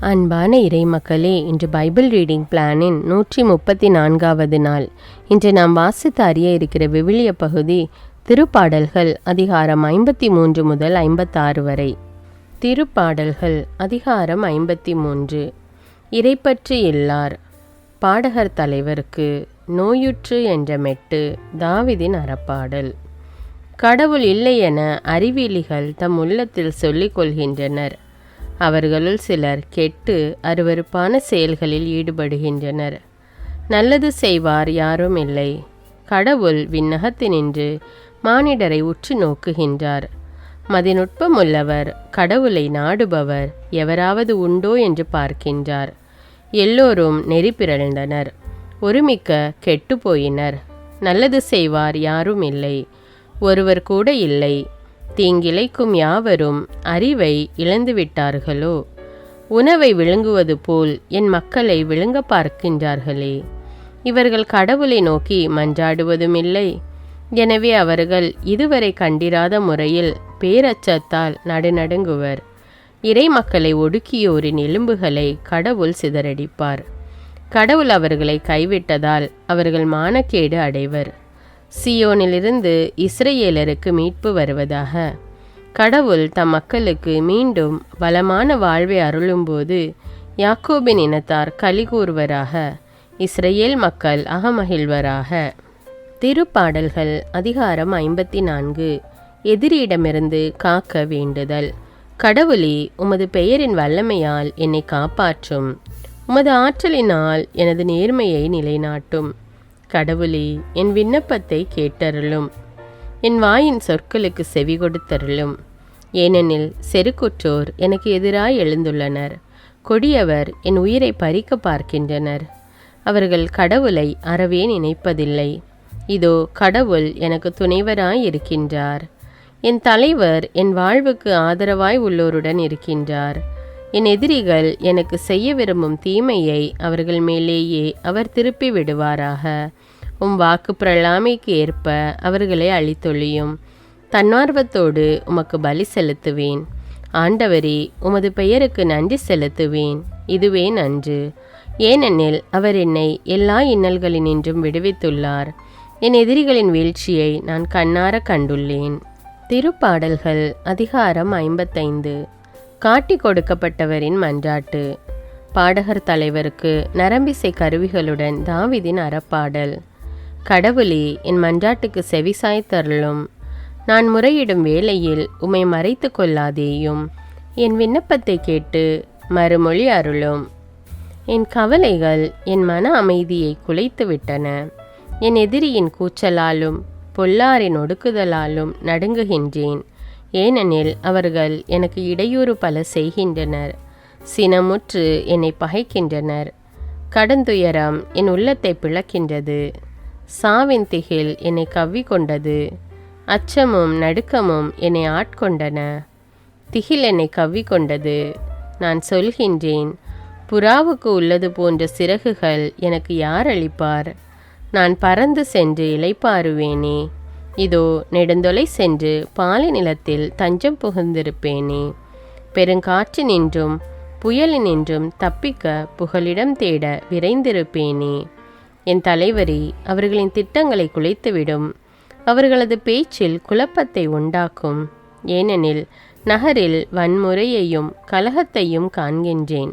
அன்பான இறைமக்களே, இன்று Bible reading பிளானின் 134வது நாள். இன்று நாம் வாசித்து அறிய இருக்கிற விவிலிய பகுதி திருப்பாடல்கள் அதிகாரம் 53 முதல் 56 வரை. திருப்பாடல்கள் அதிகாரம் 53. இறைப்பற்று இல்லார். பாடகர் தலைவருக்கு நோயுற்று என்ற மெட்டு. தாவீதின் அறப்பாடல். கடவுள் இல்லை என அறிவிலிகள் தம் உள்ளத்தில் சொல்லிக் கொள்கின்றனர். அவர்களுள் சிலர் கெட்டு அருவருப்பான செயல்களில் ஈடுபடுகின்றனர். நல்லது செய்வார் யாரும் இல்லை. கடவுள் விண்ணகத்தினின்று மானிடரை உற்று நோக்குகின்றார். மதிநுட்பமுள்ளவர், கடவுளை நாடுபவர் எவராவது உண்டோ என்று பார்க்கின்றார். எல்லோரும் நெறி பிறழ்ந்தனர், ஒருமிக்க கெட்டு போயினர். நல்லது செய்வார் யாரும் இல்லை, ஒருவர் கூட இல்லை. தீங்கிழைக்கும் யாவரும் அறிவை இழந்துவிட்டார்களோ? உணவை விழுங்குவது போல் என் மக்களை விழுங்க பார்க்கின்றார்களே. இவர்கள் கடவுளை நோக்கி மன்றாடுவதுமில்லை. எனவே அவர்கள் இதுவரை கண்டிராத முறையில் பேரச்சத்தால் நடுநடுங்குவர். இறை மக்களை ஒடுக்கியோரின் எலும்புகளை கடவுள் சிதறடிப்பார். கடவுள் அவர்களை கைவிட்டதால் அவர்கள் மானக்கேடு அடைவர். சியோனிலிருந்து இஸ்ரேலருக்கு மீட்பு வருவதாக. கடவுள் தம் மக்களுக்கு மீண்டும் பலமான வாழ்வை அருளும்போது யாக்கோபின் இனத்தார் களி கூறுவராக. இஸ்ரேல் மக்கள் அகமகிழ்வராக. திருப்பாடல்கள் அதிகாரம் 54. எதிரியிடமிருந்து காக்க வேண்டுதல். கடவுளே, உமது பெயரின் வல்லமையால் என்னை காப்பாற்றும். உமது ஆற்றலினால் எனது நேர்மையை நிலைநாட்டும். கடவுளே, என் விண்ணப்பத்தை கேட்டருளும். என் வாயின் சொற்களுக்கு செவி கொடுத்தருளும். ஏனெனில் செருக்குற்றோர் எனக்கு எதிராய் எழுந்துள்ளனர். கொடியவர் என் உயிரை பறிக்க பார்க்கின்றனர். அவர்கள் கடவுளை அறவே நினைப்பதில்லை. இதோ கடவுள் எனக்கு துணைவராய் இருக்கின்றார். என் தலைவர் என் வாழ்வுக்கு ஆதரவாய் உள்ளோருடன் இருக்கின்றார். என் எதிரிகள் எனக்கு செய்ய விரும்பும் தீமையை அவர்கள் மேலேயே அவர் திருப்பி விடுவாராக. வாக்கு பிரலாமைக்கு ஏற்ப அவர்களை அழித்தொழியும். தன்னார்வத்தோடு உமக்கு பலி செலுத்துவேன். ஆண்டவரே, உமது பெயருக்கு நன்றி செலுத்துவேன். இதுவே நன்று. ஏனெனில் அவர் என்னை எல்லா இன்னல்களினின்றும் விடுவித்துள்ளார். என் எதிரிகளின் வீழ்ச்சியை நான் கண்ணார கண்டுள்ளேன். திருப்பாடல்கள் அதிகாரம் 55. காட்டி கொடுக்கப்பட்டவரின் மன்றாட்டு. பாடகர் தலைவருக்கு நரம்பிசை கருவிகளுடன் தாவீதின் அறப்பாடல். கடவுளே, என் மன்றாட்டுக்கு செவிசாய்த்தருளும். நான் முறையிடும் வேளையில் உம்மை மறைத்து கொள்ளாதேயும். என் விண்ணப்பத்தை கேட்டு மறுமொழி அருளும். என் கவலைகள் என் மன அமைதியை குலைத்து விட்டன. என் எதிரியின் கூச்சலாலும் பொல்லாரின் ஒடுக்குதலாலும் நடுங்குகின்றேன். ஏனெனில் அவர்கள் எனக்கு இடையூறு பல செய்கின்றனர். சினமுற்று என்னை பகைக்கின்றனர். கடுந்துயரம் என் உள்ளத்தை பிளக்கின்றது. சாவின் திகில் என்னை கவ்வி கொண்டது. அச்சமும் நடுக்கமும் என்னை ஆட்கொண்டன. திகில் என்னை கவ்வி கொண்டது. நான் சொல்கின்றேன், புறாவுக்கு உள்ளது போன்ற சிறகுகள் எனக்கு யார் அளிப்பார்? நான் பறந்து சென்று இளைப்பாறுவேனே. இதோ நெடுந்தொலை சென்று பாலை நிலத்தில் தஞ்சம் புகுந்திருப்பேனே. பெருங்காற்றினின்றும் புயலினின்றும் தப்பிக்க புகலிடம் தேட விரைந்திருப்பேனே. என் தலைவரி அவர்களின் திட்டங்களை குலைத்துவிடும். அவர்களது பேச்சில் குழப்பத்தை உண்டாக்கும். ஏனெனில் நகரில் வன்முறையையும் கலகத்தையும் காண்கின்றேன்.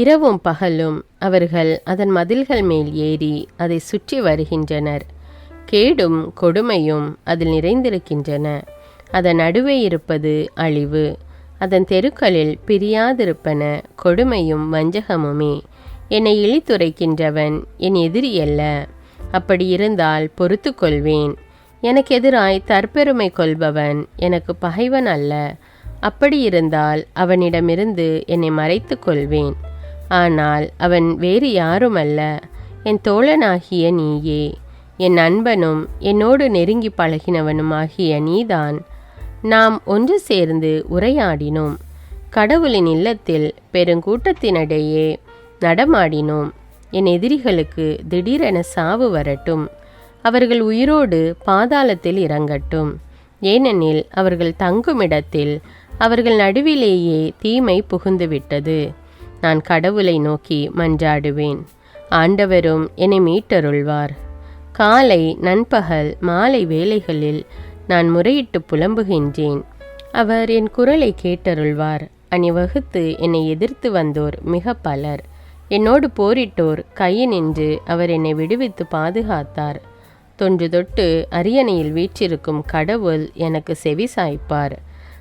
இரவும் பகலும் அவர்கள் அதன் மதில்கள் மேல் ஏறி அதை சுற்றி வருகின்றனர். கேடும் கொடுமையும் அதில் நிறைந்திருக்கின்றன. அதன் நடுவே இருப்பது அழிவு. அதன் தெருக்களில் பிரியாதிருப்பன கொடுமையும் வஞ்சகமுமே. என்னை இழித்துரைக்கின்றவன் என் எதிரி அல்ல. அப்படி இருந்தால் பொறுத்து கொள்வேன். எனக்கு எதிராய் தற்பெருமை கொள்பவன் எனக்கு பகைவன் அல்ல. அப்படி இருந்தால் அவனிடமிருந்து என்னை மறைத்து கொள்வேன். ஆனால் அவன் வேறு யாரும் அல்ல, என் தோழனாகிய நீயே. என் நண்பனும் என்னோடு நெருங்கி பழகினவனுமாகிய நீதான். நாம் ஒன்று சேர்ந்து உரையாடினோம். கடவுளின் இல்லத்தில் பெருங்கூட்டத்தினிடையே நடமாடினோம். என் எதிரிகளுக்கு திடீரென சாவு வரட்டும். அவர்கள் உயிரோடு பாதாளத்தில் இறங்கட்டும். ஏனெனில் அவர்கள் தங்குமிடத்தில் அவர்கள் நடுவிலேயே தீமை புகுந்துவிட்டது. நான் கடவுளை நோக்கி மன்றாடுவேன். ஆண்டவரும் என்னை மீட்டருள்வார். காலை, நண்பகல், மாலை வேளைகளில் நான் முறையிட்டு புலம்புகின்றேன். அவர் என் குரலை கேட்டருள்வார். அணிவகுத்து என்னை எதிர்த்து வந்தோர் மிக பலர். என்னோடு போரிட்டோர் கையினின்று அவர் என்னை விடுவித்து பாதுகாத்தார். தொன்று தொட்டு அரியணையில் வீற்றிருக்கும் கடவுள் எனக்கு செவி சாய்ப்பார்.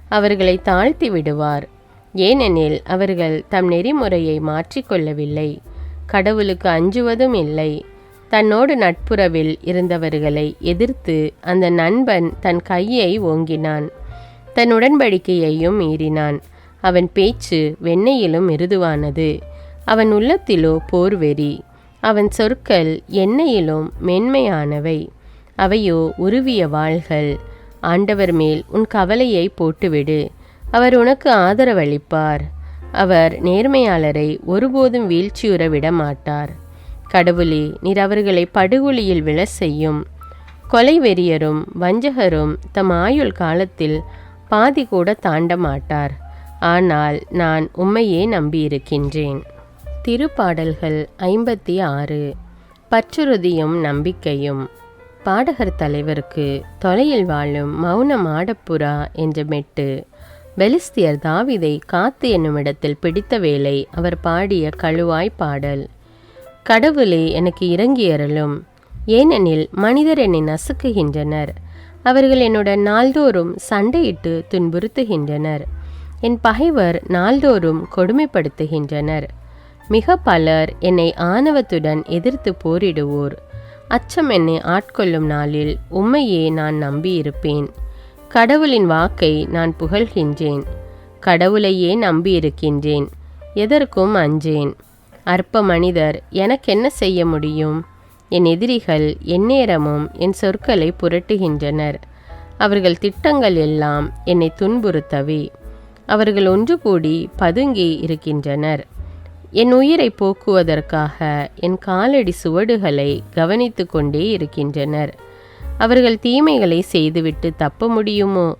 அவர்களை தாழ்த்தி விடுவார். ஏனெனில் அவர்கள் தம் நெறிமுறையை மாற்றிக்கொள்ளவில்லை. கடவுளுக்கு அஞ்சுவதும் இல்லை. தன்னோடு நட்புறவில் இருந்தவர்களை எதிர்த்து அந்த நண்பன் தன் கையை ஓங்கினான். தன் உடன்படிக்கையையும் மீறினான். அவன் பேச்சு வெண்ணெயிலும் மிருதுவானது. அவன் உள்ளத்திலோ போர்வெறி. அவன் சொற்கள் எண்ணெயிலும் மென்மையானவை. அவையோ உருவிய வாள்கள். ஆண்டவர் மேல் உன் கவலையை போட்டுவிடு. அவர் உனக்கு ஆதரவளிப்பார். அவர் நேர்மையாளரை ஒருபோதும் வீழ்ச்சியுற விட மாட்டார். கடவுளே, நீர் அவர்களை படுகொலியில் விழ செய்யும். கொலை வெறியரும் வஞ்சகரும் தம் ஆயுள் காலத்தில் பாதி கூட தாண்ட மாட்டார். ஆனால் நான் உம்மையே நம்பியிருக்கின்றேன். திருப்பாடல்கள் 56. பற்றுறுதியும் நம்பிக்கையும். பாடகர் தலைவருக்கு தொலையில் வாழும் மௌன மாடப்புறா என்ற மெட்டு. பெலிஸ்தியர் தாவீதை காத்து என்னுமிடத்தில் பிடித்த வேளை அவர் பாடிய கழுவாய் பாடல். கடவுளே, எனக்கு இறங்கியருளும். ஏனெனில் மனிதர் என்னை நசுக்குகின்றனர். அவர்கள் என்னுடன் நாள்தோறும் சண்டையிட்டு துன்புறுத்துகின்றனர். என் பகைவர் நாள்தோறும் கொடுமைப்படுத்துகின்றனர். மிக பலர் என்னை ஆணவத்துடன் எதிர்த்து போரிடுவோர். அச்சம் என்னை ஆட்கொள்ளும் நாளில் உம்மையே நான் நம்பியிருப்பேன். கடவுளின் வாக்கை நான் புகழ்கின்றேன். கடவுளையே நம்பியிருக்கின்றேன். எதற்கும் அஞ்சேன். அற்ப மனிதர் எனக்கென்ன செய்ய முடியும்? என் எதிரிகள் எந்நேரமும் என் சொற்களை புரட்டுகின்றனர். அவர்கள் திட்டங்கள் எல்லாம் என்னை துன்புறுத்தவே. அவர்கள் ஒன்று கூடி பதுங்கி இருக்கின்றனர். என் உயிரை போக்குவதற்காக என் காலடி சுவடுகளை கவனித்து கொண்டே இருக்கின்றனர். அவர்கள் தீமைகளை செய்துவிட்டு தப்ப முடியுமோ?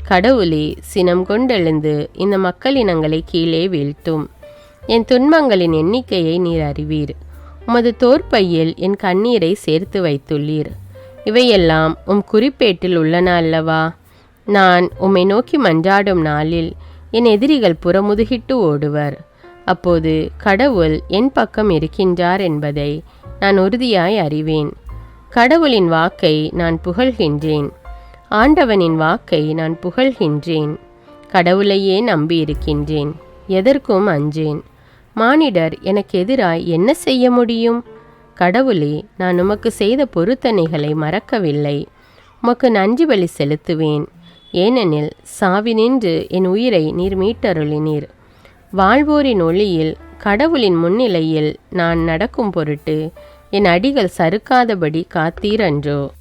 கடவுளே, சினம் கொண்டெழுந்து இந்த மக்களினங்களை கீழே வீழ்த்தும். என் துன்பங்களின் எண்ணிக்கையை நீர் அறிவீர். உமது தோற்பையில் என் கண்ணீரை சேர்த்து வைத்துள்ளீர். இவையெல்லாம் உம் குறிப்பேட்டில் உள்ளன அல்லவா? நான் உம்மை நோக்கி மன்றாடும் நாளில் என் எதிரிகள் புறமுதுகிட்டு ஓடுவர். அப்போது கடவுள் என் பக்கம் இருக்கின்றார் என்பதை நான் உறுதியாய் அறிவேன். கடவுளின் வாக்கை நான் புகழ்கின்றேன். ஆண்டவனின் வாக்கை நான் புகழ்கின்றேன். கடவுளையே நம்பியிருக்கின்றேன். எதற்கும் அஞ்சேன். மானிடர் எனக்கு எதிராய் என்ன செய்ய முடியும்? கடவுளே, நான் உமக்கு செய்த பொருத்தனைகளை மறக்கவில்லை. உமக்கு நன்றி பலி செலுத்துவேன். ஏனெனில் சாவினின்று என் உயிரை நீர் மீட்டருளினீர். வாழ்வோரின் ஒளியில் கடவுளின் முன்னிலையில் நான் நடக்கும் பொருட்டு என் அடிகள் சறுக்காதபடி காத்தீர் அன்றோ.